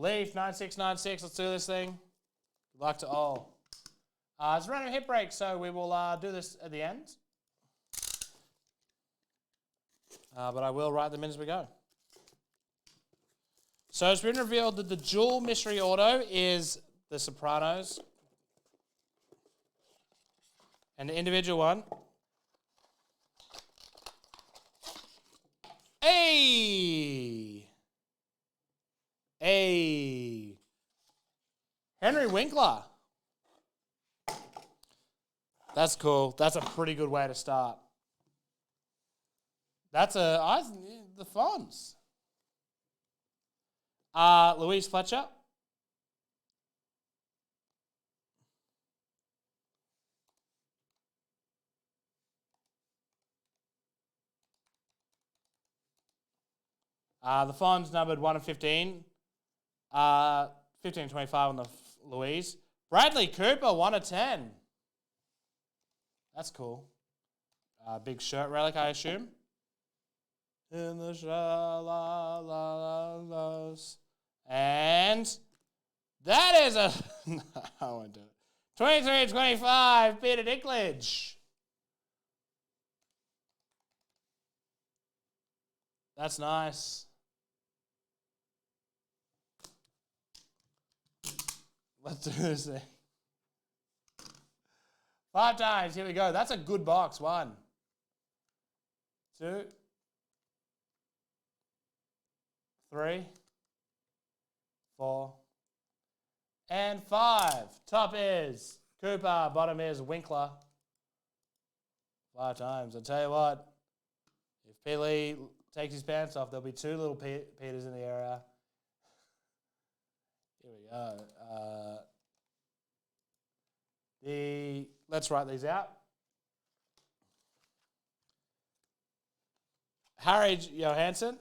Leaf 9696. Let's do this thing. Good luck to all. It's a random hit break, so we will do this at the end. But I will write them in as we go. So it's been revealed that the dual mystery auto is The Sopranos. And the individual one. Hey! Henry Winkler. That's cool. That's a pretty good way to start. That's the Fonz. Louise Fletcher. The Fonz numbered 1 of 15. 15 and 25 on the Louise. Bradley Cooper, 1 of 10. That's cool. Big shirt relic, I assume. In the shalalalas. And that is a... No, I won't do it. 23 and 25, Peter Dinklage. That's nice. Let's do this thing. 5 times. Here we go. That's a good box. 1, 2, 3, 4, and 5. Top is Cooper. Bottom is Winkler. 5 times. I'll tell you what. If P. Lee takes his pants off, there'll be 2 little Peters in the area. Here we go. Let's write these out. Harry Johansson.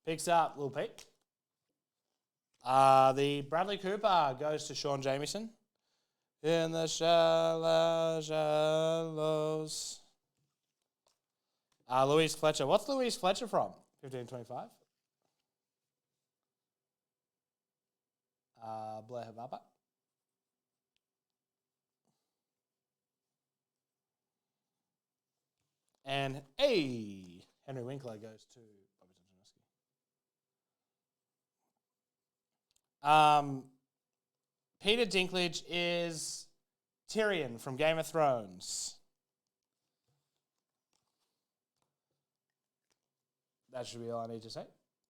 Picks up Lil Pete. The Bradley Cooper goes to Sean Jamieson. In the shallows. Louise Fletcher. What's Louise Fletcher from? 1525. Blair Hababa. And Henry Winkler goes to Bobby Tojanowski. Peter Dinklage is Tyrion from Game of Thrones. That should be all I need to say.